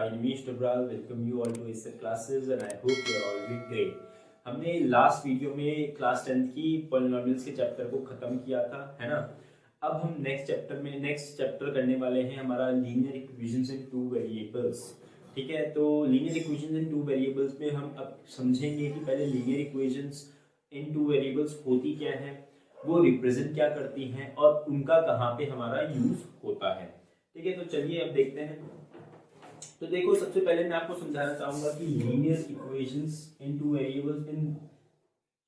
Hi, Nimesh Dabral. Welcome you all to ASEP classes and I hope you are all doing great. हमने last video में class 10th की polynomials के chapter को खत्म किया था, है ना। अब हम नेक्स्ट चैप्टर करने वाले हैं हमारा linear equations in two variables. ठीक है, तो linear equations in two variables में हम अब समझेंगे कि पहले linear equations in two variables होती क्या है, वो रिप्रेजेंट क्या करती हैं और उनका कहाँ पे हमारा यूज होता है। ठीक है, तो चलिए अब देखते हैं। तो देखो, सबसे पहले मैं आपको समझाना चाहूंगा कि linear equations in two variables, इन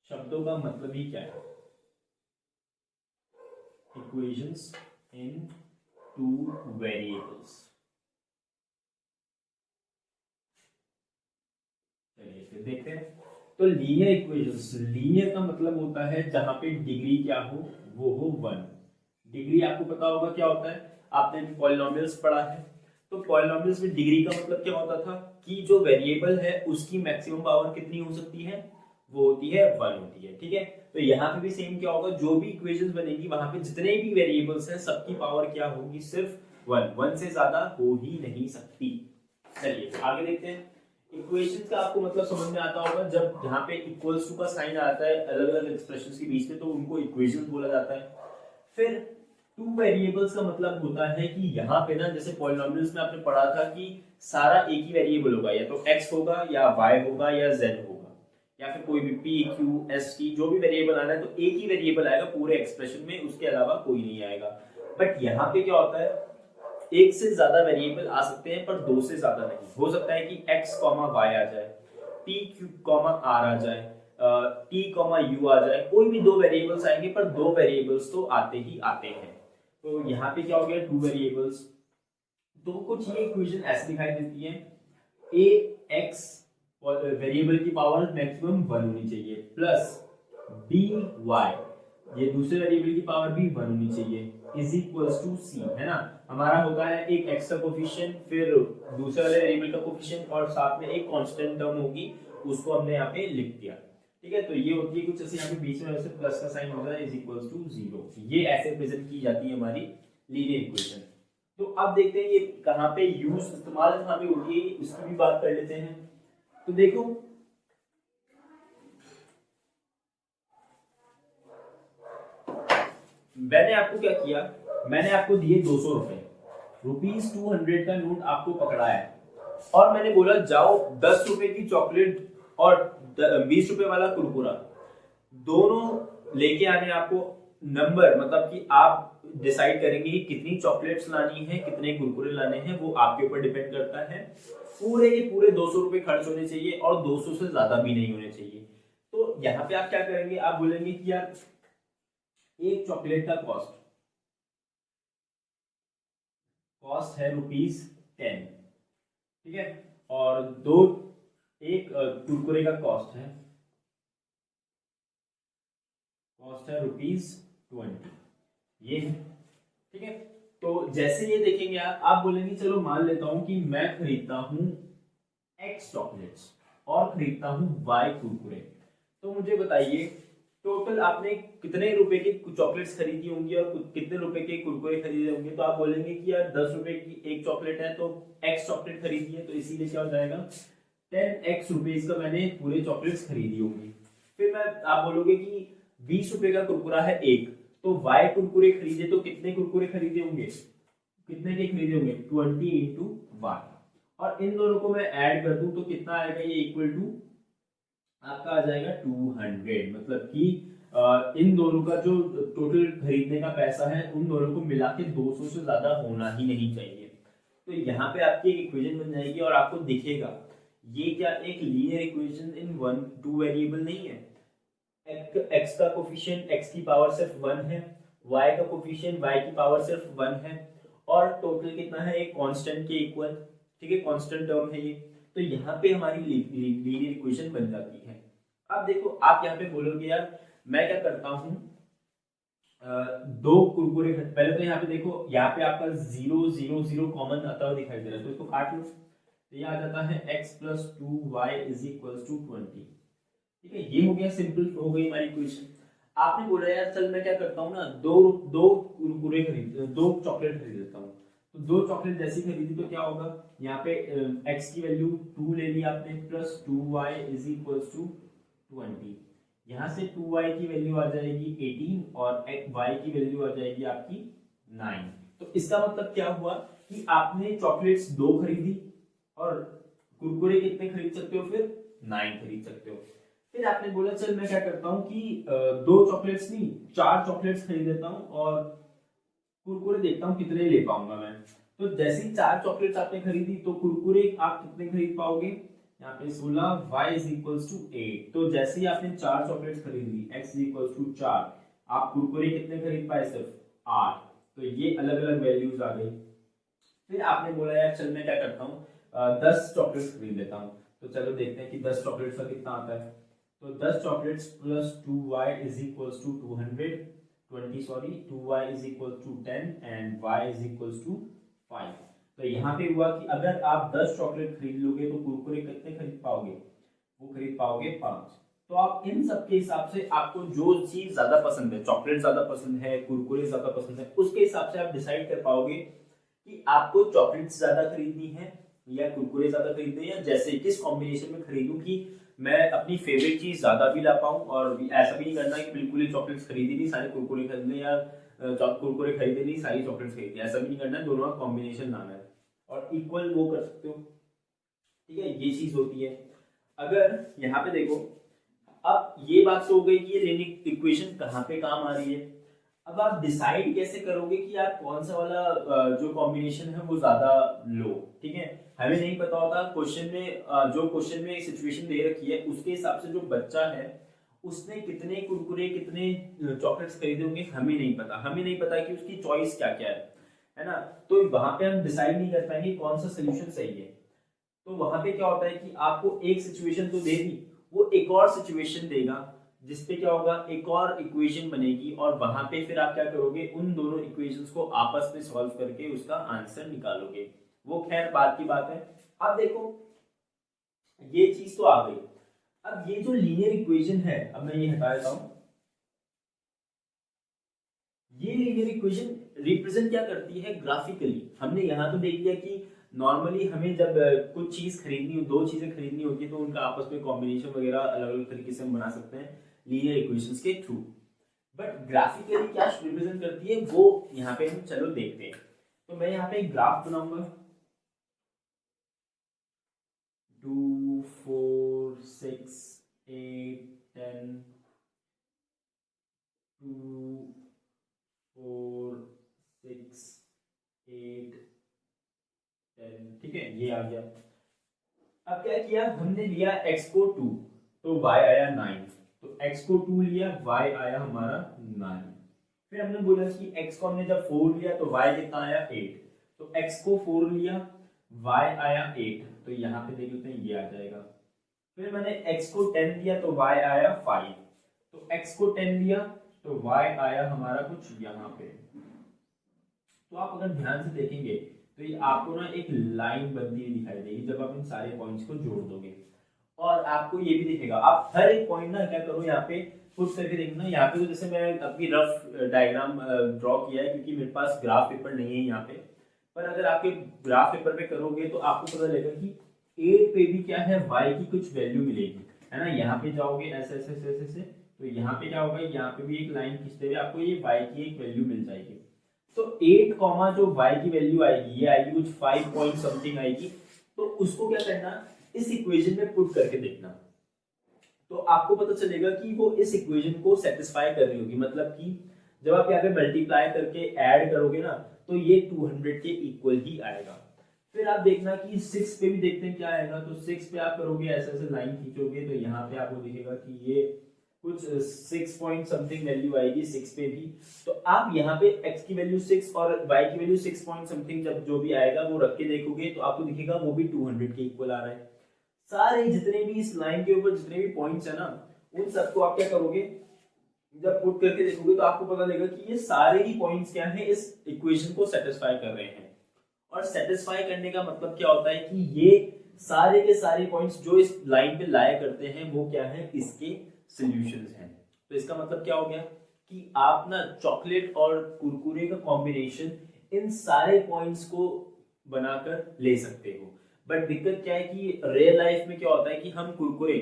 शब्दों का मतलब ही क्या है। इक्वेशंस इन टू वेरिएबल्स, चलिए फिर देखते हैं। तो लीनियर इक्वेशंस, लीनियर का मतलब होता है जहां पे डिग्री क्या हो, वो हो 1। डिग्री आपको पता होगा क्या होता है, आपने पॉलिनोमियल्स पढ़ा है। तो पॉलिनोमियल्स में डिग्री का मतलब क्या होता था कि जो वेरिएबल है उसकी मैक्सिमम पावर कितनी हो सकती है, वो होती है 1 होती है। ठीक है, तो यहाँ पे भी सेम क्या होगा, जो भी इक्वेशंस बनेगी वहां पे जितने भी वेरिएबल्स हैं सबकी पावर क्या होगी, सिर्फ 1 से ज्यादा हो ही नहीं सकती। चलिए आगे देखते हैं। इक्वेशंस का आपको मतलब समझ में आता होगा, जब जहाँ पे इक्वल्स टू का साइन आता है अलग अलग एक्सप्रेशंस के बीच में, तो उनको इक्वेशंस बोला जाता है। फिर टू वेरिएबल्स का मतलब होता है कि यहाँ पे ना, जैसे पॉलिनोमियल्स में आपने पढ़ा था कि सारा एक ही वेरिएबल होगा, या तो x होगा या y होगा या z होगा, या फिर कोई भी p q s t जो भी वेरिएबल आना है तो एक ही वेरिएबल आएगा पूरे एक्सप्रेशन में, उसके अलावा कोई नहीं आएगा। बट यहाँ पे क्या होता है, एक से ज्यादा वेरिएबल आ सकते हैं पर दो से ज्यादा नहीं। हो सकता है कि x, y आ जाए, p q, r आ जाए, t, u आ जाए, कोई भी दो वेरिएबल्स आएंगे पर दो वेरिएबल्स तो आते ही आते हैं। तो यहाँ पे क्या हो गया, टू वेरिएबल्स। तो कुछ ये इक्वेशन ऐसे दिखाई देती है, ए एक्स वेरिएबल की पावर मैक्सिमम 1 होनी चाहिए, प्लस बी वाई, ये दूसरे वेरिएबल की पावर भी 1 होनी चाहिए, इज इक्वल्स टू सी, है ना। हमारा होता है एक एक्स का कोफिशिएंट, फिर दूसरे वाले वेरिएबल का कोफिशिएंट और साथ में एक कांस्टेंट टर्म होगी, उसको हमने यहाँ पे लिख दिया। ठीक है, तो ये होती है कुछ ऐसे, यहाँ पे बीच में ऐसे प्लस का साइन होता है, इज इक्वल्स टू 0। ये ऐसे प्रेजेंट की जाती है हमारी लीनियर इक्वेशन। तो अब देखते हैं ये कहाँ पे यूज, इस्तेमाल कहाँ पे होती है, इसकी भी बात कर लेते हैं। तो देखो, मैंने आपको क्या किया, मैंने आपको दिए 200 रुपए, ₹200 का नोट आपको पकड़ा है, और मैंने बोला जाओ 10 रुपए की चॉकलेट और 20 रुपए वाला कुरकुरा दोनों लेके आने। आपको नंबर मतलब कि आप डिसाइड करेंगे कि कितनी चॉकलेट्स लानी है, कितने कुरकुरे लाने हैं, वो आपके ऊपर डिपेंड करता है। पूरे के पूरे 200 रुपए खर्च होने चाहिए और 200 से ज्यादा भी नहीं होने चाहिए। तो यहाँ पे आप क्या करेंगे, आप बोलेंगे कि यार एक चॉकलेट का कॉस्ट है ₹10, ठीक है, और एक कुरकुरे का कॉस्ट है ₹20, ये है। ठीक है, तो जैसे ये देखेंगे आप बोलेंगे चलो मान लेता हूं कि मैं खरीदता हूं X चॉकलेट्स और खरीदता हूं Y कुरकुरे। तो मुझे बताइए टोटल आपने कितने रुपए की चॉकलेट्स खरीदी होंगी और कितने रुपए के कुरकुरे खरीदे होंगे। तो आप बोलेंगे कि यार 10 रुपए की एक चॉकलेट है तो X चॉकलेट खरीदी है, तो इसीलिए क्या हो जाएगा 10x रुपीज का मैंने पूरे चॉकलेट्स खरीदी होंगी। फिर आप बोलोगे कि 20 रुपए का कुरकुरा है एक, तो Y कुरकुरे खरीदे तो कितने कुरकुरे खरीदे होंगे, कितने के खरीदे होंगे 20 इंटू Y, और इन दोनों को मैं ऐड कर दूं तो कितना आएगा, ये इक्वल टू आपका आ जाएगा 200। मतलब कि इन दोनों का जो टोटल खरीदने का पैसा है उन दोनों को मिला के 200 से ज्यादा होना ही नहीं चाहिए। तो यहाँ पे आपकी एक इक्वेशन बन जाएगी और आपको दिखेगा ये क्या एक लीनियर इक्वेशन इन 2 वेरिएबल नहीं है। x का कोफिशिएंट x की पावर सिर्फ 1 है, y का कोफिशिएंट y की पावर सिर्फ 1 है, और टोटल कितना है, एक कांस्टेंट के इक्वल। ठीक है, कांस्टेंट टर्म है ये। तो यहाँ पे हमारी लीनियर इक्वेशन बन जाती है। अब देखो, आप यहाँ पे बोलोगे यार मैं क्या करता हूँ, दो कुरकुरे, पहले तो यहाँ पे देखो, यहाँ पे आपका 0 0 0 कॉमन आता हुआ दिखाई दे रहा है, तो इसको काट लो, तो ये आ जाता है x + 2y = 20। ठीक है, ये हो गया, सिंपल हो गई हमारी इक्वेशन। आपने बोला यार चल मैं क्या करता हूँ ना, दो कुरकुरे खरीद, दो चॉकलेट खरीद लेता हूँ, तो दो चॉकलेट जैसी खरीदी तो क्या होगा, यहाँ पे x की वैल्यू 2 ले ली आपने plus 2y is equals to 20। यहाँ से 2y की वैल्यू आ जाएगी 18 और y की वैल्यू आ जाएगी आपकी 9। तो इसका मतलब क्या हुआ कि आपने चॉकलेट्स 2 खरीदी और कुरकुरे कितने खरीद सकते हो, फिर 9 खरीद सकते हो। फिर आपने बोला चल मैं क्या करता हूँ कि 2 चॉकलेट्स नहीं 4 चॉकलेट्स खरीद लेता हूँ और कुरकुरे देखता हूँ कितने ले पाऊंगा मैं। तो जैसे ही 4 चॉकलेट्स आपने खरीदी तो कुरकुरे आप कितने खरीद पाओगे, यहाँ पे 16 y इज इक्वल्स टू 8। तो जैसे ही आपने 4 चॉकलेट्स खरीद ली x इज इक्वल्स टू 4, आप कुरकुरे कितने खरीद पाए, सिर्फ 8। तो ये अलग अलग वैल्यूज आ गई। फिर आपने बोला यार चल मैं क्या करता हूँ 10 चॉकलेट्स खरीद लेता हूँ। तो चलो देखते हैं कि 10 चॉकलेट्स का कितना आता है। तो 10 chocolates plus 2y is equals to 220 sorry 2y is equals to 10 and y is equals to 5। तो यहाँ पे हुआ कि अगर आप 10 चॉकलेट खरीद लोगे तो कुरकुरे कितने खरीद पाओगे, वो खरीद पाओगे 5। तो आप इन सब के हिसाब से आपको जो चीज ज्यादा पसंद है, चॉकलेट ज्यादा पसंद है, कुरकुरे ज्यादा पसंद है, उसके हिसाब से आप डिसाइड कर पाओगे कि आपको चॉकलेट ज्यादा खरीदनी है या कुरकुरे ज्यादा खरीदने, या जैसे किस कॉम्बिनेशन में खरीदूं कि मैं अपनी फेवरेट चीज ज्यादा भी ला पाऊं और ऐसा भी नहीं करना कि बिल्कुल ही चॉकलेट्स खरीदी नहीं सारे कुरकुरे खरीदने, या कुरकुरे खरीदे नहीं सारी चॉकलेट्स खरीदी, ऐसा भी नहीं करना है। दोनों का कॉम्बिनेशन लाना है और इक्वल वो कर सकते हो। ठीक है, ये चीज होती है। अगर यहाँ पे देखो, अब ये बात तो हो गई कि ये लिनियर इक्वेशन कहाँ पे काम आ रही है। अब आप डिसाइड कैसे करोगे कि यार कौन सा वाला जो कॉम्बिनेशन है वो ज्यादा लो। ठीक है, हमें नहीं पता होता क्वेश्चन में, जो क्वेश्चन में सिचुएशन दे रखी है उसके हिसाब से जो बच्चा है उसने कितने कुरकुरे कितने चॉकलेट्स खरीदे होंगे हमें नहीं पता। हमें नहीं पता कि उसकी चॉइस क्या क्या है ना। तो वहां पे हम डिसाइड नहीं कर पाएंगे कौन सा सोल्यूशन सही है। तो वहां पे क्या होता है कि आपको एक सिचुएशन तो दे दी, वो एक और सिचुएशन देगा जिसपे क्या होगा, एक और इक्वेशन बनेगी और वहां पे फिर आप क्या करोगे, उन दोनों इक्वेशंस को आपस में सॉल्व करके उसका आंसर निकालोगे। वो खैर बात की बात है। अब देखो ये चीज तो आ गई। अब ये जो लीनियर इक्वेशन है, अब मैं ये हटा देता हूं। ये लीनियर इक्वेशन रिप्रेजेंट क्या करती है ग्राफिकली। हमने यहाँ तो देख लिया कि नॉर्मली हमें जब कुछ चीज खरीदनी हो, 2 चीजें खरीदनी होती है तो उनका आपस में कॉम्बिनेशन वगैरह अलग अलग तरीके से हम बना सकते हैं लीनियर इक्वेशंस के थ्रू। बट ग्राफिकली क्या रिप्रेजेंट करती है वो यहाँ पे हम चलो देखते हैं। तो मैं यहाँ पे एक ग्राफ बनाऊंगा 2 4 6 8 10 2 4 6 8 10। ठीक है, ये आ गया। अब क्या किया हमने, लिया x को 2 तो y आया 9। तो x को 2 लिया, y आया हमारा 9। फिर हमने बोला कि x को हमने जब 4 लिया तो y कितना आया 8। तो x को 4 लिया, y आया 8। तो यहाँ पे देख लेते हैं, ये आ जाएगा। फिर मैंने x को 10 लिया तो y आया 5। तो x को 10 लिया तो y आया हमारा कुछ यहाँ पे। तो आप अगर ध्यान से देखेंगे तो ये आपको ना एक लाइन बनती हुई दिखाई देगी जब आप इन सारे पॉइंट्स को जोड़ दोगे। और आपको ये भी दिखेगा, आप हर एक पॉइंट ना क्या करो यहाँ पे पुट करके देखना। यहाँ पे तो जैसे मैं अपनी रफ डायग्राम ड्रॉ किया है क्योंकि मेरे पास ग्राफ पेपर नहीं है यहाँ पे। पर अगर आपके ग्राफ पेपर पे करोगे तो आपको पता लगेगा कि 8 पे भी क्या है, y की कुछ वैल्यू मिलेगी, है ना। यहाँ पे जाओगे ऐसे ऐसे ऐसे ऐसे, तो यहाँ पे क्या होगा, यहाँ पे भी एक लाइन खींचते हुए आपको ये y की एक वैल्यू मिल जाएगी। तो 8 कॉमा जो y की वैल्यू आएगी ये आएगी कुछ 5 पॉइंट समथिंग आएगी। तो उसको क्या करना, इस इक्वेशन में पुट करके देखना। तो आपको पता चलेगा कि वो इस इक्वेशन को सेटिस्फाई कर रही होगी। मतलब कि जब आप यहाँ पे मल्टीप्लाई करके ऐड करोगे ना तो ये 200 के इक्वल ही आएगा। फिर आप देखना कि 6 पे भी देखते हैं क्या आएगा। तो 6 पे आप करोगे ऐसे ऐसे लाइन खींचोगे तो यहाँ पे आपको दिखेगा कि ये कुछ 6 पॉइंट समथिंग वैल्यू आएगी 6 पे भी। तो आप यहाँ पे x की वैल्यू 6 और y की वैल्यू 6 पॉइंट समथिंग जब जो भी आएगा वो रख के देखोगे तो आपको दिखेगा वो भी 200 के इक्वल आ रहा है। सारे जितने भी इस लाइन के ऊपर जितने भी पॉइंट्स है ना, उन सबको आप क्या करोगे, जब पुट करके देखोगे तो आपको पता लगेगा कि ये सारे ही पॉइंट्स क्या है, इस इक्वेशन को सेटिस्फाई कर रहे हैं। और सेटिस्फाई करने का मतलब क्या होता है कि ये सारे के सारे पॉइंट्स जो इस लाइन पे लाया करते हैं वो क्या है, इसके सॉल्यूशंस हैं। तो इसका मतलब क्या हो गया कि आप ना चॉकलेट और कुरकुरे का कॉम्बिनेशन इन सारे पॉइंट्स को बनाकर ले सकते हो। बट दिक्कत क्या है कि रियल लाइफ में क्या होता है कि हम कुरकुरे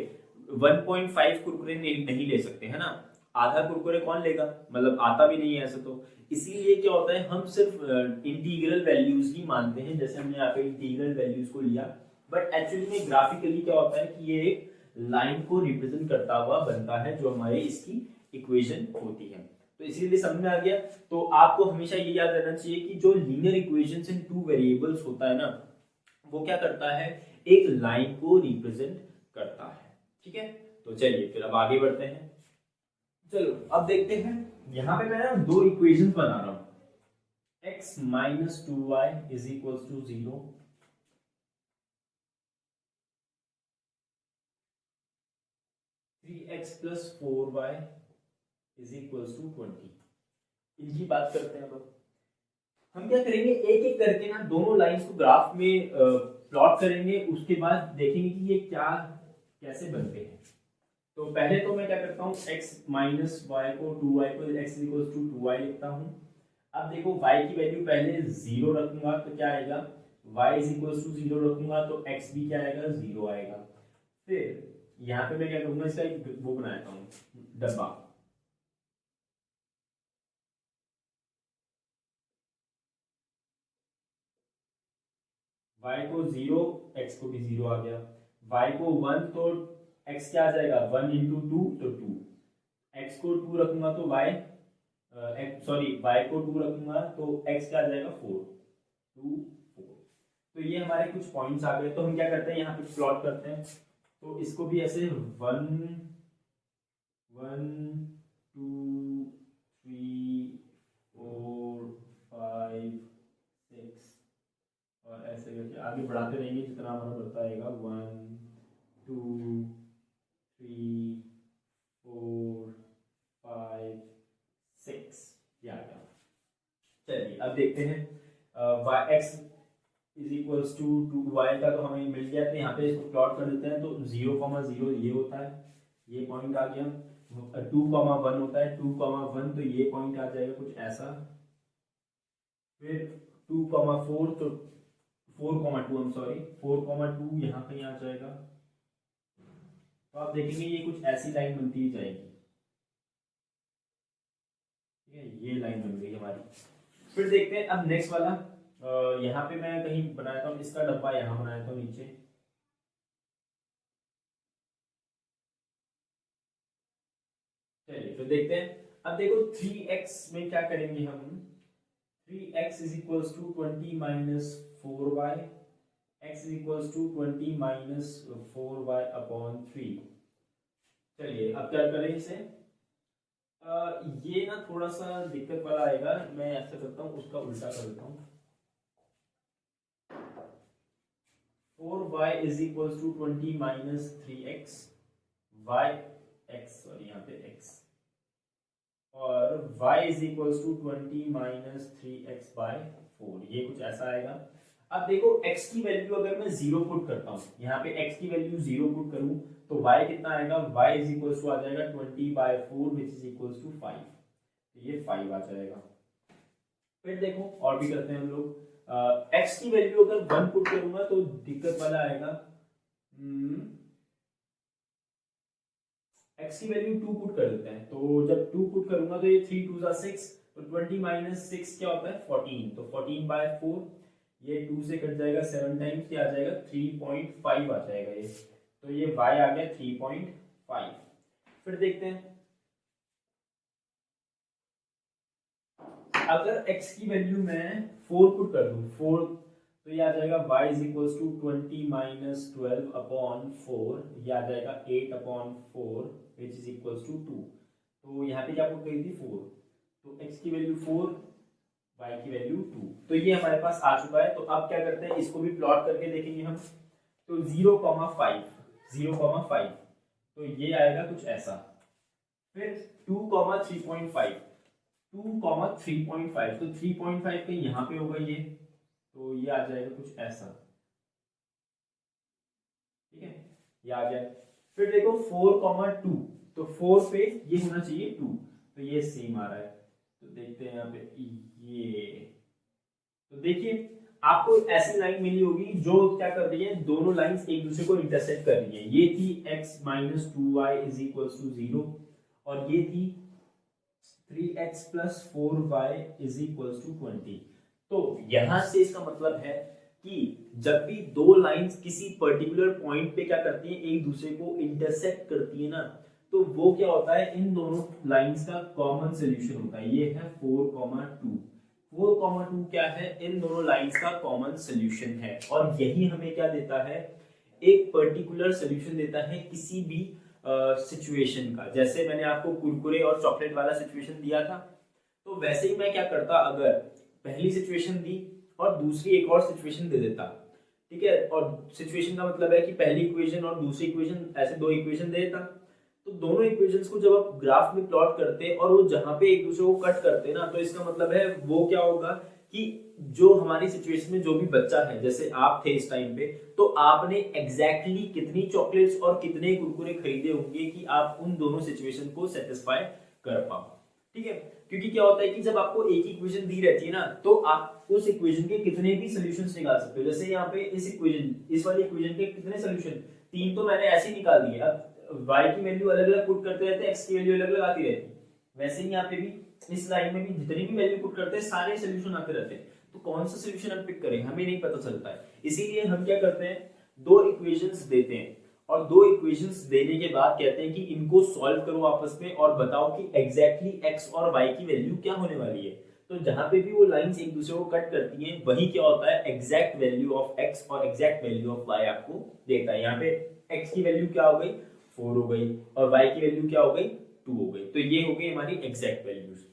1.5 कुरकुरे नहीं ले सकते, है ना। आधा कुरकुरे कौन लेगा, मतलब आता भी नहीं है ऐसे तो। इसीलिए क्या होता है, हम सिर्फ इंटीग्रल वैल्यूज ही मानते हैं, जैसे हमने यहाँ पे इंटीग्रल वैल्यूज को लिया। बट एक्चुअली में ग्राफिकली क्या होता है कि ये एक लाइन को रिप्रेजेंट करता हुआ बनता है, जो हमारे इसकी इक्वेशन होती है। तो इसीलिए समझ में आ गया। तो आपको हमेशा ये याद रहना चाहिए कि जो linear equations in two variables होता है ना, वो क्या करता है, एक लाइन को रिप्रेजेंट करता है। ठीक है, तो चलिए फिर अब आगे बढ़ते हैं। चलो अब देखते हैं, यहाँ पे मैं ना दो इक्वेशंस बना रहा हूं। x minus 2y is equal to 0, 3x plus 4y is equal to 20। इनकी बात करते हैं। अब हम क्या करेंगे, एक एक करके ना दोनों लाइंस को ग्राफ में प्लॉट करेंगे, उसके बाद देखेंगे कि ये क्या कैसे बनते हैं। तो पहले तो मैं क्या करता हूँ, x माइनस वाई को 2y को x इक्वल टू 2y लिखता हूँ। अब देखो y की वैल्यू पहले 0 रखूंगा तो क्या आएगा, y इज इक्वल टू 0 रखूंगा तो x भी क्या आएगा, 0 आएगा। फिर यहाँ पे मैं क्या करूंगा, इसका एक वो बनाता हूँ डब्बा। y को 0, x को भी 0 आ गया। y को 1 तो x क्या आ जाएगा, 1 इंटू 2 तो 2। x को 2 रखूंगा तो y को 2 रखूंगा तो x क्या आ जाएगा, 4, 2 4। तो ये हमारे कुछ पॉइंट्स आ गए। तो हम क्या करते हैं, यहाँ पे प्लॉट करते हैं। तो इसको भी ऐसे 1 1 2 3 4 5 6 और ऐसे करके आगे बढ़ाते रहेंगे जितना हमारा बढ़ता रहेगा। 1 2 3 4 5 6 ये आ गया। चलिए अब देखते हैं, x is equals to 2y का तो हमें मिल गया। तो यहाँ पे इसको प्लॉट कर देते हैं। तो 0,0 ये होता है, ये पॉइंट आ गया। 2,1 होता है, 2,1 तो ये पॉइंट आ जाएगा कुछ ऐसा। फिर 2,4 तो 4,2 यहाँ कहीं आ जाएगा। तो आप देखेंगे ये कुछ ऐसी लाइन बनती ही जाएगी। ठीक है, ये लाइन बन गई हमारी। फिर देखते हैं अब नेक्स्ट वाला। यहाँ पे मैं कहीं बनाया था इसका डब्बा, यहाँ बनाया था नीचे। चलिए फिर देखते हैं। अब देखो 3x में क्या करेंगे हम, 3x is equals to 20 minus 4y, x is equals to 20 minus 4y upon 3। चलिए अब क्या करें इसे, ये ना थोड़ा सा दिक्कत वाला आएगा। मैं ऐसा करता हूँ, उसका उल्टा कर देता हूँ। 4y is equals to 20 minus 3x, y x sorry यहाँ पे x, और y is equals to 20 minus 3x by 4। ये कुछ ऐसा आएगा। अब देखो x की वैल्यू अगर मैं 0 पुट करता हूँ, यहाँ पे x की वैल्यू 0 पुट करूँ तो y कितना आएगा, y इज इक्वल्स टू आ जाएगा 20 by 4 which is equals to 5। तो ये 5 आ जाएगा। फिर देखो और भी करते हैं हम लोग। x की वैल्यू अगर 1 पुट करूंगा तो दिक्कत वाला आएगा। x की वैल्यू 2 पुट कर देते हैं। तो जब 2 पुट करूंगा तो ये 3 2 6, तो 20 माइनस 6 क्या होता है, 14। तो 14 बाय 4, ये 2 से कट जाएगा 7 टाइम्स, क्या आ जाएगा 3.5 आ जाएगा ये। तो ये y आ गया 3.5। फिर देखते हैं, अगर x की वैल्यू मैं 4 पुट कर दूं, 4, तो ये आ जाएगा y is equals to 20 minus 12 upon 4, ये आ जाएगा 8 upon 4 which is equals to 2। तो यहाँ पे क्या पुट करी थी 4, तो x की वैल्यू 4, y की वैल्यू 2। तो ये हमारे पास आ चुका है। तो अब क्या करते हैं, इसको भी प्लॉट करके देखेंगे हम। तो 0,5 0,5 तो ये आएगा कुछ ऐसा। फिर 2,3.5 2,3.5 तो 3.5 कहीं यहाँ पे होगा ये, तो ये आ जाएगा कुछ ऐसा। ठीक है, ये आ गया। फिर देखो 4,2 तो 4 पे ये होना चाहिए 2, तो ये सेम आ रहा है। तो देखते हैं यहाँ पे ये तो देखिए आपको ऐसी लाइन मिली होगी जो क्या कर रही है, दोनों लाइंस एक दूसरे को इंटरसेक्ट कर रही है। ये थी x minus 2y is equal to 0 और ये थी 3x plus 4y is equal to 20। तो यहां से इसका मतलब है कि जब भी दो लाइंस किसी पर्टिकुलर पॉइंट पे क्या करती हैं, एक दूसरे को इंटरसेक्ट करती है ना, तो वो क्या होता है, इन दोनों लाइंस का कॉमन सोल्यूशन होता है। ये है 4,2। 4,2 क्या है, इन दोनों लाइंस का कॉमन सोल्यूशन है। और यही हमें क्या देता है, एक पर्टिकुलर सोल्यूशन देता है किसी भी सिचुएशन का। जैसे मैंने आपको कुरकुरे और चॉकलेट वाला सिचुएशन दिया था, तो वैसे ही मैं क्या करता, अगर पहली सिचुएशन दी और दूसरी एक और सिचुएशन दे देता, ठीक है। और सिचुएशन का मतलब है कि पहली इक्वेशन और दूसरी इक्वेशन, ऐसे दो इक्वेशन दे देता। तो दोनों इक्वेशंस को जब आप ग्राफ में प्लॉट करते और वो जहां पे एक दूसरे को कट करते ना, तो इसका मतलब है वो क्या होगा कि जो हमारी सिचुएशन में जो भी बच्चा है, जैसे आप थे इस टाइम पे, तो आपने एग्जैक्टली कितनी चॉकलेट्स और कितने कुरकुरे खरीदे होंगे कि आप उन दोनों सिचुएशन को सेटिस्फाई कर पाओ, ठीक है। क्योंकि क्या होता है कि जब आपको एक इक्वेशन दी रहती है ना, तो आप उस इक्वेशन के कितने भी सॉल्यूशंस निकाल सकते हो। जैसे यहाँ पे इस इक्वेशन, इस वाली इक्वेशन के कितने सॉल्यूशन, 3 तो मैंने ऐसे ही निकाल दिए। अब y की वैल्यू अलग अलग पुट करते रहते हैं, x की वैल्यू अलग अलग आती रहती है। वैसे ही यहाँ पे भी इस लाइन में भी जितनी भी वैल्यू पुट करते हैं, सारे सॉल्यूशन आते रहते हैं। तो कौन सा सॉल्यूशन हम पिक करें, हमें नहीं पता चलता है। इसीलिए हम क्या करते हैं, दो इक्वेशंस देते हैं और दो इक्वेशंस देने के बाद कहते हैं कि इनको सॉल्व करो आपस में और बताओ कि एग्जैक्टली x और y की वैल्यू क्या होने वाली है। तो जहां पे भी वो लाइंस एक दूसरे को कट करती हैं, वही क्या होता है, एग्जैक्ट वैल्यू ऑफ x और एग्जैक्ट वैल्यू ऑफ y आपको देता है। यहाँ पे x की वैल्यू क्या हो गई, 4 हो गई, और y की वैल्यू क्या हो गई, 2 हो गई। तो ये हो गई हमारी एग्जैक्ट वैल्यूज,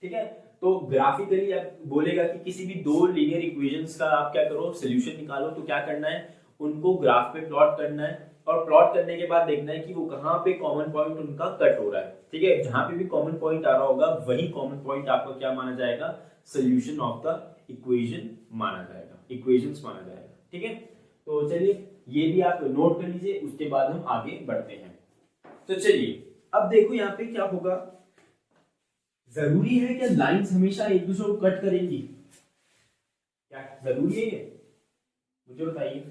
ठीक है। तो ग्राफिकली आप बोलेगा कि किसी भी दो लीनियर इक्वेशंस का आप क्या करो, सोल्यूशन निकालो। तो क्या करना है, उनको ग्राफ पे प्लॉट करना है और प्लॉट करने के बाद देखना है कि वो कहाँ पे कॉमन पॉइंट उनका कट हो रहा है, ठीक है। जहां पे भी कॉमन पॉइंट आ रहा होगा, वही कॉमन पॉइंट आपका क्या माना जाएगा, सोल्यूशन ऑफ द इक्वेशन माना जाएगा, इक्वेशंस माना जाएगा, ठीक है। तो चलिए ये भी आप नोट कर लीजिए, उसके बाद हम आगे बढ़ते हैं। तो चलिए अब देखो यहाँ पे क्या होगा, जरूरी है क्या लाइंस हमेशा एक दूसरे को कट करेंगी, क्या जरूरी है ये, मुझे बताइए।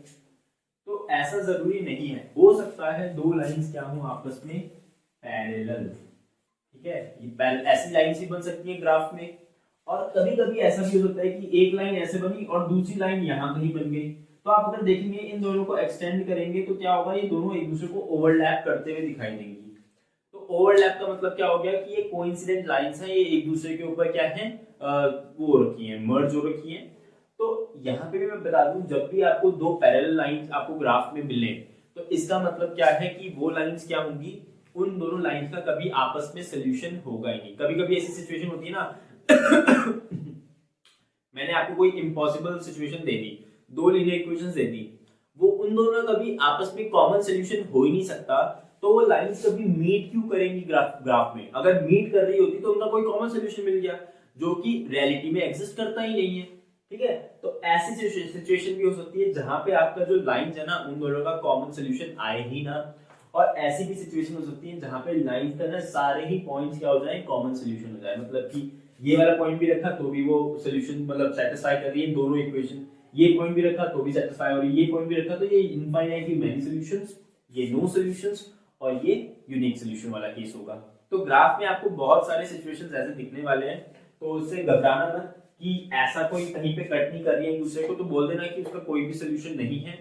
तो ऐसा जरूरी नहीं है, हो सकता है दो लाइंस क्या हो आपस में पैरेलल, ठीक है। ये ऐसी लाइंस भी बन सकती है ग्राफ में, और कभी कभी ऐसा भी हो सकता है कि एक लाइन ऐसे बनी और दूसरी लाइन यहाँ कहीं बन गई। तो आप अगर देखेंगे इन दोनों को एक्सटेंड करेंगे तो क्या होगा, ये दोनों एक दूसरे को ओवरलैप करते हुए दिखाई देंगी। तो ओवरलैप का मतलब क्या हो गया कि ये कोइंसिडेंट लाइंस हैं, ये एक दूसरे के ऊपर क्या है, वो रखी है, मर्ज हो रखी है। तो यहाँ पे भी मैं बता दूं, जब भी आपको दो पैरेलल लाइंस आपको ग्राफ में मिले, तो इसका मतलब क्या है कि वो लाइंस क्या होंगी, उन दोनों लाइंस का कभी आपस में सोल्यूशन होगा ही नहीं। कभी कभी ऐसी सिचुएशन होती है ना मैंने आपको कोई इम्पॉसिबल सिचुएशन दे दी, दो लीनियर इक्वेशंस दे दी, वो उन दोनों का कभी आपस में कॉमन सोल्यूशन हो ही नहीं सकता। तो वो लाइंस कभी मीट क्यों करेंगी ग्राफ में, अगर मीट कर रही होती तो उनका कोई कॉमन सोल्यूशन मिल गया, जो कि रियलिटी में एग्जिस्ट करता ही नहीं है, ठीक है। तो ऐसी सिचुएशन भी हो सकती है जहां पे आपका जो लाइंस है ना, उन दोनों का कॉमन सोल्यूशन आए ही ना। और ऐसी भी सिचुएशन हो सकती है जहां पे लाइंस का ना सारे ही पॉइंट्स क्या हो जाए, कॉमन सोल्यूशन हो जाए। मतलब कि ये वाला पॉइंट भी रखा तो भी वो सोल्यूशन मतलब सेटिस्फाई कर रही है दोनों इक्वेशन, ये पॉइंट भी रखा तो भी सेटिस्फाई हो रही है, ये पॉइंट भी रखा तो ये इनफाइनाइटली मेनी सॉल्यूशंस, ये नो सॉल्यूशंस, और ये यूनिक सॉल्यूशन वाला केस होगा। तो ग्राफ में आपको बहुत सारे सिचुएशंस ऐसे दिखने वाले हैं, तो उससे घबराना मत कि ऐसा कोई कहीं पे कट नहीं कर रही है एक दूसरे को, तो बोल देना कि उसका कोई भी सॉल्यूशन नहीं है,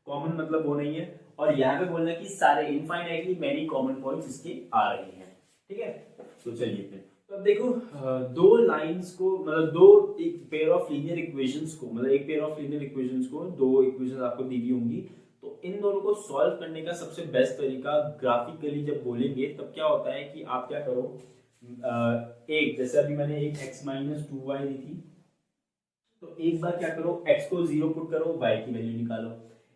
कॉमन मतलब वो नहीं है। और यहाँ पे बोलना कि सारे इनफाइनाइटली मेनी कॉमन पॉइंट्स इसके आ रहे हैं, ठीक है। तो चलिए फिर, तो अब देखो दो लाइंस को, मतलब दो एक पेयर ऑफ लीनियर इक्वेशंस को, मतलब एक पेयर ऑफ लीनियर इक्वेशंस को, दो इक्वेशंस आपको दी हुई होंगी, तो इन दोनों को सॉल्व करने का सबसे बेस्ट तरीका ग्राफिकली जब बोलेंगे तब क्या होता है कि आप क्या करो, एक जैसे अभी मैंने एक x माइनस 2y दी थी, तो एक बार क्या करो, x को 0 पुट करो, y की वैल्यू निकालो,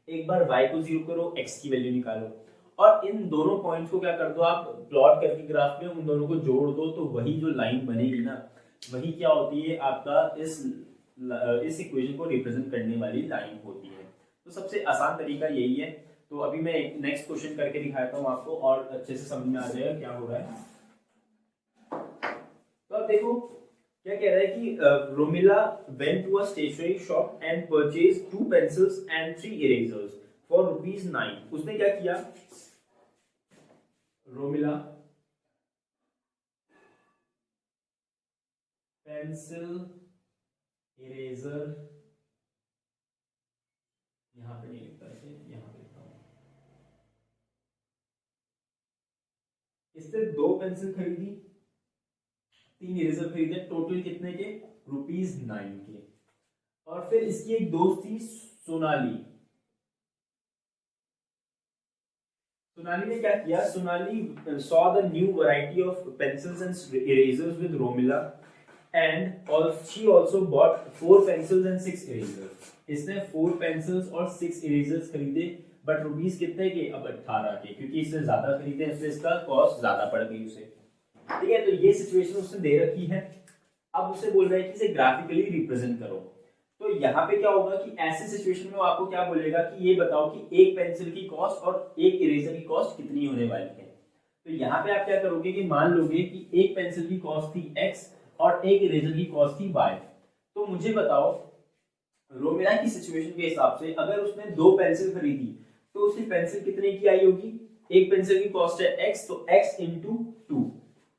एक बार y को 0 करो, x की वैल्यू निकालो, और इन दोनों पॉइंट्स को क्या कर दो आप, प्लॉट करके ग्राफ में उन दोनों को जोड़ दो। तो वही जो लाइन बनेगी ना, वही क्या होती है आपका इस इक्वेशन को रिप्रेजेंट करने वाली लाइन होती है। तो सबसे आसान तरीका यही है। तो अभी मैं एक नेक्स्ट क्वेश्चन करके दिखाता हूँ आपको, और अच्छे से समझ में आ जाएगा क्या हो रहा है। तो अब देखो क्या कह रहा है कि Romila went to a stationery shop and purchase 2 pencils and 3 erasers for ₹9। उसने क्या किया, रोमिला पेंसिल इरेजर, यहां पे नहीं लिखता है, यहां पे लिखता हूं, इससे 2 पेंसिल खरीदी, 3 इरेजर खरीदे, टोटल कितने के, ₹9 के। और फिर इसकी एक दोस्त थी सोनाली। सोनाली ने क्या किया, Sonali saw the new variety of pencils and erasers with Romila and she also bought 4 pencils and 6 erasers. इसने 4 पेंसिल्स और 6 इरेजर्स खरीदे, बट रुपीस कितने के, अब 18 के, क्योंकि इसने ज्यादा खरीदे इसलिए इसका कॉस्ट ज्यादा पड़ गई उसे। ठीक है, तो ये सिचुएशन उसने दे रखी है। अब उसे बोल रहा है कि इसे ग्राफिकली रिप्रेजेंट करो। तो यहाँ पे क्या होगा कि ऐसे सिचुएशन में वो आपको क्या बोलेगा कि ये बताओ कि एक पेंसिल की कॉस्ट और एक इरेजर की कॉस्ट कितनी होने वाली है। तो यहाँ पे आप क्या करोगे कि मान लोगे कि एक पेंसिल की कॉस्ट थी x और एक इरेजर की कॉस्ट थी y। तो मुझे बताओ रोमिला की सिचुएशन के हिसाब से अगर उसने 2 पेंसिल खरीदी तो उसकी पेंसिल कितने की आई होगी, एक पेंसिल की कॉस्ट है x, तो x इंटू 2,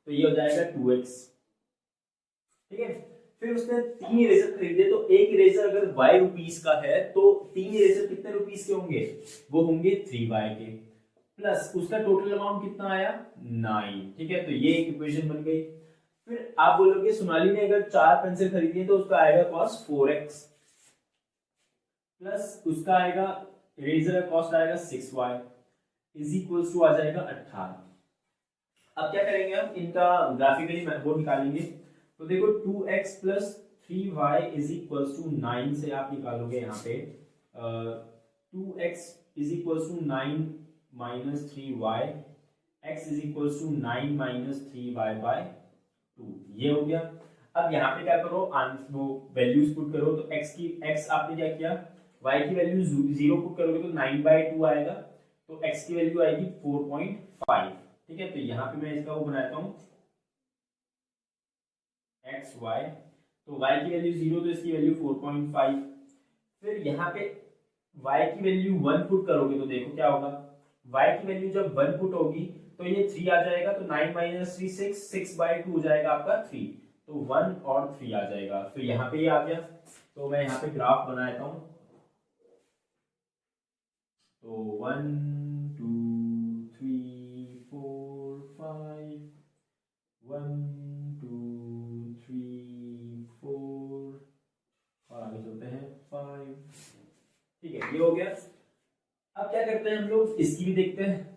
तो ये हो जाएगा 2x। ठीक है, फिर उसने 3 इरेजर खरीदे, तो एक इरेजर अगर y रुपीस का है तो 3 इरेजर कितने रुपीस के होंगे, वो होंगे 3y के, प्लस उसका टोटल अमाउंट कितना आया 9। ठीक है, तो ये एक इक्वेशन बन गई। फिर आप बोलोगे सोनाली ने अगर 4 पेंसिल खरीदी है तो उसका आएगा कॉस्ट 4x, प्लस उसका आएगा इरेजर का कॉस्ट आएगा 6y इज इक्वल्स टू आ जाएगा 18। अब क्या करेंगे, हम इनका ग्राफिकली वो निकालेंगे। तो देखो 2x plus 3y is equals to 9 से आप निकालोगे यहाँ पे 2x is equals to 9 minus 3y, x is equals to 9 minus 3y by 2, ये हो गया। अब यहाँ पे क्या करो, वो वैल्यूज पुट करो। तो x आपने क्या किया, y की वैल्यू 0 पुट करोगे तो 9/2 आएगा, तो x की वैल्यू आएगी 4.5। ठीक है, तो यहाँ पे मैं इसका वो बनाता हूँ एक्स वाई, तो y की वैल्यू 0 तो इसकी वैल्यू 4.5। फिर यहाँ पे y की वैल्यू 1 पुट करोगे तो देखो क्या होगा, y की वैल्यू जब 1 पुट होगी तो ये 3 आ जाएगा, तो 9 माइनस 3 6/2 हो जाएगा आपका 3, तो 1 और 3 आ जाएगा। फिर यहाँ पे ये आ गया, तो मैं यहाँ पे ग्राफ बनाता हूँ। तो 1 2 3 4 5 1 2 3 4 और आगे चलते हैं 5। ठीक है, ये हो गया। अब क्या करते हैं हम लोग, इसकी भी देखते हैं।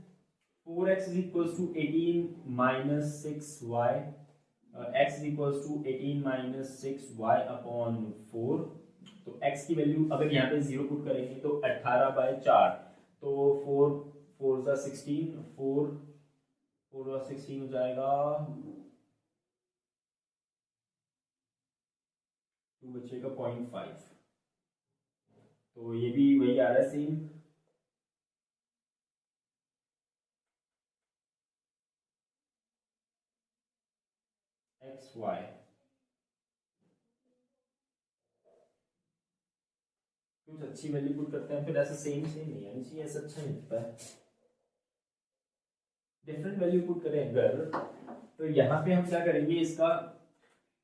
4x is equals to 18 minus 6y, x is equals to 18 minus 6y upon 4। तो x की वैल्यू अगर यहाँ पे 0 पुट करेंगे तो 18/4, तो 4 4 सा 16, 4 4 सा 16 हो जाएगा, 2 बचेगा 0.5, तो ये भी वही आ रहा है सेम। एक्स वाई कुछ अच्छी वैल्यू पुट करते हैं, फिर ऐसा सेम नहीं आनी चाहिए, ऐसा अच्छा नहीं लगता है। डिफरेंट वैल्यू पुट करें अगर, तो यहाँ पे हम क्या करेंगे, इसका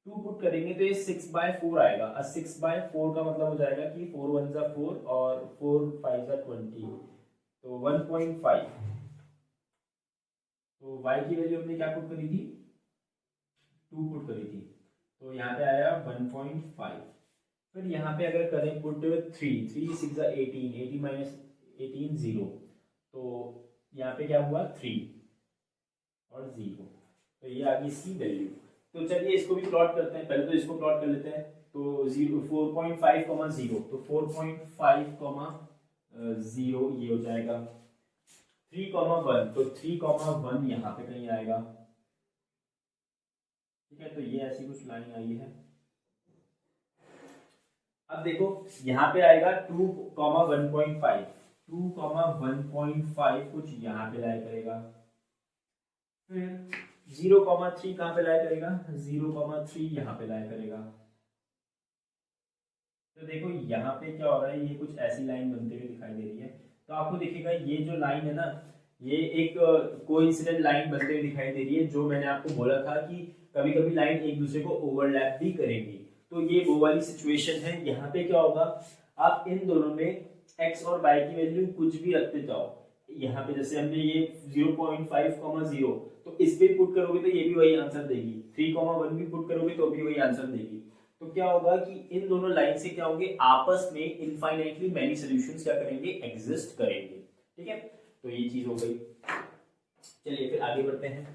2 पुट करेंगे तो ये 6/4 आएगा। 6/4 का मतलब हो जाएगा कि 4 1 जा 4 और 4 5 जा 20, तो 1.5। तो y की वैल्यू हमने क्या पुट करी थी, 2 पुट करी थी, तो यहाँ पे आया 1.5। फिर यहाँ पे अगर करें पुट 3 3 6 जा 18, 18 माइनस 18 0, तो यहाँ पे क्या हुआ 3 और 0, तो ये आ गई इसकी वैल्यू। तो चलिए इसको भी प्लॉट करते हैं, पहले तो इसको प्लॉट कर लेते हैं। तो 4.5 0, तो 4.5 0 ये हो जाएगा। 3 1, तो 3 1 यहाँ पे कहीं आएगा। ठीक है, तो ये ऐसी कुछ लाइन आई है। अब देखो यहाँ पे आएगा 2 1.5, 2 1.5 कुछ यहाँ पे लाया करेगा। फिर 0,3 कहाँ पे लाया करेगा, 0,3 यहाँ पे लाया करेगा। तो देखो यहाँ पे क्या हो रहा है, ये कुछ ऐसी लाइन बनते हुए दिखाई दे रही है। तो आपको दिखेगा ये जो लाइन है ना, ये एक कोइंसिडेंट लाइन बनते हुए दिखाई दे रही है, जो मैंने आपको बोला था कि कभी कभी लाइन एक दूसरे को ओवरलैप भी करेंगी। तो ये वो वाली सिचुएशन है। यहाँ पे क्या होगा, आप इन दोनों में x और y की वैल्यू कुछ भी रखते जाओ। यहाँ पे जैसे हमने ये 0.5,0 तो इस पे पुट करोगे तो ये भी वही आंसर देगी, 3,1 भी पुट करोगे तो भी वही आंसर देगी। तो क्या होगा कि इन दोनों लाइन से क्या होंगे, आपस में इनफाइनाइटली मैनी सॉल्यूशंस क्या करेंगे, एग्जिस्ट करेंगे। ठीक है, तो ये चीज हो गई। चलिए फिर आगे बढ़ते हैं।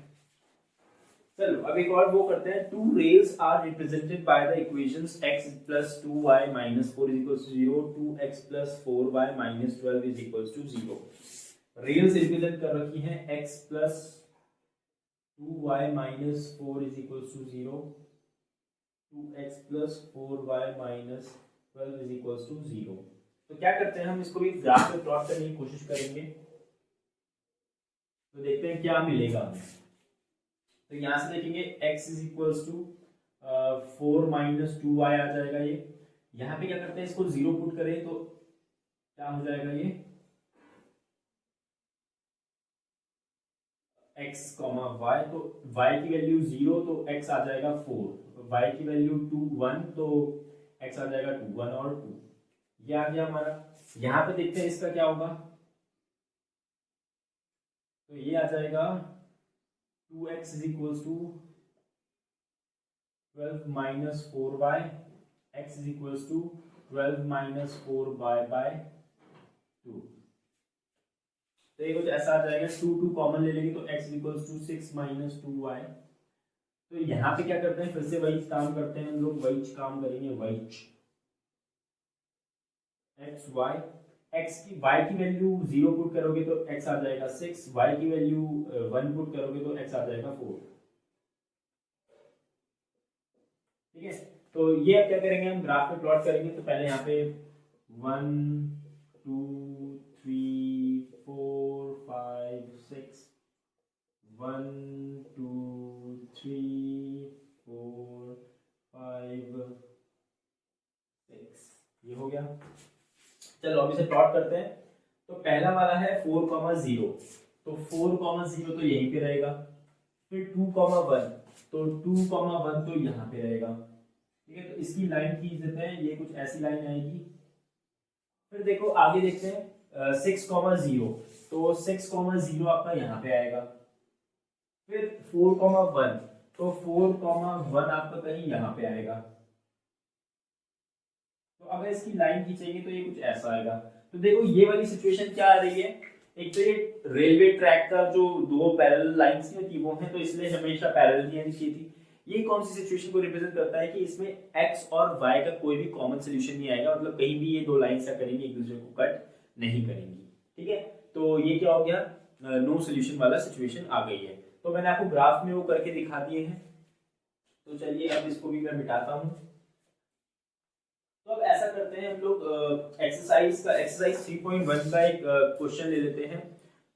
चलो अब एक और वो करते हैं। Two rails are represented by the equations x plus 2y minus 4 is equals to 0, 2x plus 4y minus 12 is equals to 0। Rails represent कर रखी हैं x plus 2y minus 4 is equals to 0, 2x plus 4y minus 12 is equals to 0। तो क्या करते हैं, हम इसको भी ग्राफ पे प्लॉट करने की कोशिश करेंगे। तो देखते हैं क्या मिलेगा हमें। तो यहाँ से देखेंगे x is equals to 4 minus 2y आ जाएगा। ये यहाँ पे क्या करते हैं, इसको 0 पुट करें तो क्या हो जाएगा, ये x, y, तो y की वैल्यू 0 तो x आ जाएगा 4, y की वैल्यू 2, 1 तो x आ जाएगा 2, 1 और 2, ये आ गया हमारा। यहाँ पे देखते हैं इसका क्या होगा। तो ये आ जाएगा 2x is equals to 12 minus 4y, x is equals to 12 minus 4y by 2। तो ये कुछ ऐसा आ जाएगा। 2 कॉमन ले लेंगे तो x is equals to 6 minus 2y। तो यहाँ पे क्या करते हैं, फिर से वही काम करते हैं हम लोग, वही काम करेंगे, वही x y, x की y की वैल्यू 0 पुट करोगे तो x आ जाएगा 6, y की वैल्यू 1 पुट करोगे तो x आ जाएगा 4। ठीक है, तो ये अब क्या करेंगे, हम ग्राफ पे प्लॉट करेंगे। तो पहले यहाँ पे 1 2 3 4 5 6, 1 2 3 4 5 6, ये हो गया। चलो अब इसे प्लॉट करते हैं। तो पहला वाला है 4,0, तो 4,0 तो यहीं पे रहेगा। फिर 2,1, तो 2,1 तो यहाँ पे रहेगा। ठीक है, तो इसकी लाइन खींच देते हैं, ये कुछ ऐसी लाइन आएगी। फिर देखो आगे देखते हैं 6,0, तो 6,0 आपका यहाँ पे आएगा। फिर 4,1, तो 4,1 आपका कहीं यहाँ पे आएगा। तो अगर इसकी लाइन खींचेंगे तो ये कुछ ऐसा आएगा। तो देखो ये वाली सिचुएशन क्या आ रही है, एक तो ये रेलवे ट्रैक का जो दो पैरेलल लाइंस नहीं होती वो है, तो इसलिए हमेशा पैरेलल ही आनी चाहिए थी। ये कौन सी सिचुएशन को रिप्रेजेंट करता है कि इसमें x और y का कोई भी कॉमन सोल्यूशन नहीं आएगा, मतलब कहीं भी ये दो लाइंस क्या करेंगी, एक दूसरे को कट नहीं करेंगी। ठीक है, तो ये क्या हो गया, नो सोल्यूशन वाला सिचुएशन आ गई है। तो मैंने आपको ग्राफ में वो करके दिखा दिए हैं। तो चलिए अब इसको भी मैं मिटाता हूँ। तो अब ऐसा करते हैं हम लोग, एक्सरसाइज 3.1 का एक क्वेश्चन ले लेते हैं,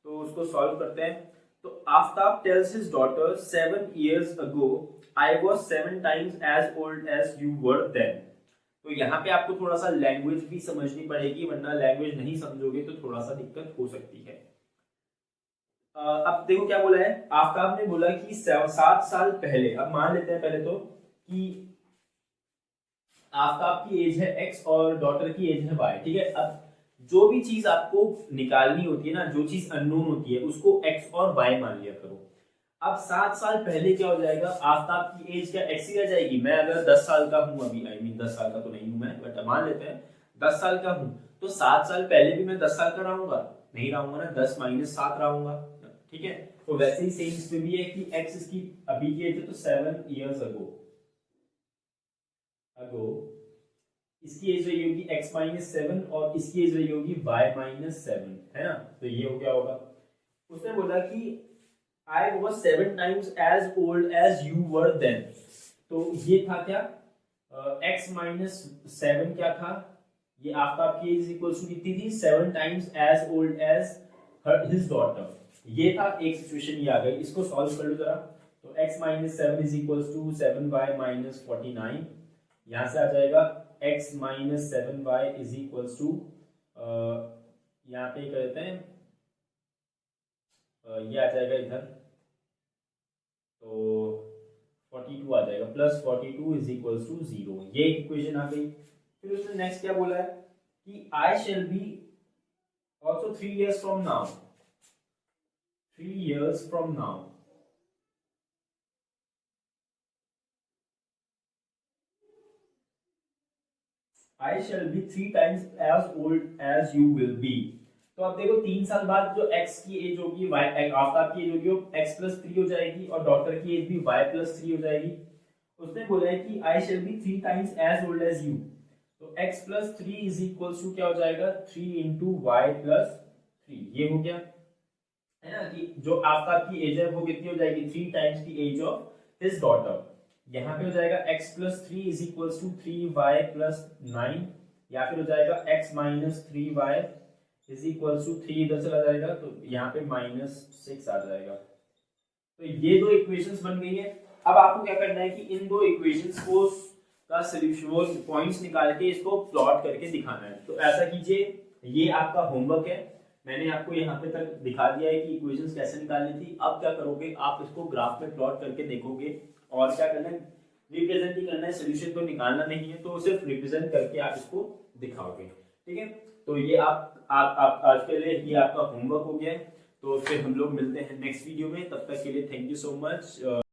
तो उसको सॉल्व करते हैं। तो Aftab tales his daughter 7 years ago I was 7 times as old as you were then। तो यहाँ पे आपको थोड़ा सा लैंग्वेज भी समझनी पड़ेगी, वरना लैंग्वेज नहीं समझोगे तो थोड़ा सा दिक्कत हो सकती है। अब देखो क्या बोला है, आफ्ताब ने बोला कि 7 साल पहले, अब मान लेते हैं पहले तो कि आफ्ताब की एज है x और डॉटर की एज है y। ठीक है, अब जो भी चीज आपको निकालनी होती है ना, जो चीज अननोन होती है उसको x और y मान लिया करो। अब 7 साल पहले क्या हो जाएगा, आफ्ताब की एज क्या x ही रह जाएगी। मैं अगर 10 साल का हूं अभी, आई मीन 10 साल का तो नहीं हूं मैं, बट मान लेते हैं 10 साल का हूं, तो 7 साल पहले भी मैं 10 साल का रहूंगा, नहीं रहूंगा ना, 10 - 7 रहूंगा। ठीक है, तो वैसे ही सेम इसमें भी है कि x इसकी अभी की एज है तो 7 years ago इसकी एज रही होगी x - 7 और इसकी एज रही होगी y - 7, है ना। तो ये हो क्या होगा, उसने बोला कि I was 7 times as old as you were then। तो ये था क्या, x - 7 क्या था, ये आफ्ताब की एज इक्वल्स टू कितनी थी, 7 times as old as his daughter। ये था एक सिचुएशन, ये आ गई। इसको सॉल्व कर लो जरा। तो तो x minus 7 is equal to 7y minus 49, यहाँ से आ जाएगा x minus 7y is equal to, यहाँ पे क्या कहते हैं, ये आ जाएगा इधर, तो 42 आ जाएगा, प्लस 42 इज इक्वल टू 0, ये इक्वेशन आ गई। फिर उसने नेक्स्ट क्या बोला है कि I shall be also 3 years from now, 3 years from now, I shall be 3 times as old as you will be। तो अब देखो 3 साल बाद जो x की एज होगी, y आफ्ताब की एज होगी वो x प्लस 3 हो जाएगी, और डॉक्टर की एज भी y प्लस 3 हो जाएगी। उसने बोला है कि I shall be 3 times as old as you, तो x plus 3 is equal to क्या हो जाएगा, 3 इंटू वाई प्लस 3, ये हो गया है ना, कि जो आफ्ताब की एज है वो कितनी हो जाएगी, 3 times the age of his daughter. यहाँ पे हो जाएगा x plus 3 is equal to 3y plus 9, या फिर हो जाएगा x minus 3y is equal to 3, इधर चला जाएगा तो यहाँ पे माइनस 6 आ जाएगा। तो ये दो इक्वेशंस बन गई है। अब आपको क्या करना है कि इन दो इक्वेशंस को का सॉल्यूशन, वो पॉइंट्स निकाल के इसको प्लॉट करके दिखाना है। तो ऐसा कीजिए, ये आपका होमवर्क है, मैंने आपको यहाँ पे तक दिखा दिया है कि इक्वेशंस कैसे निकालनी थी। अब क्या करोगे, आप इसको ग्राफ में प्लॉट करके देखोगे, और क्या करना है, रिप्रेजेंट ही करना है, सोल्यूशन तो निकालना नहीं है, तो सिर्फ रिप्रेजेंट करके आप इसको दिखाओगे, ठीक है। तो ये आप आज के लिए ये आपका होमवर्क हो गया है। तो फिर हम लोग मिलते हैं नेक्स्ट वीडियो में, तब तक के लिए थैंक यू सो मच।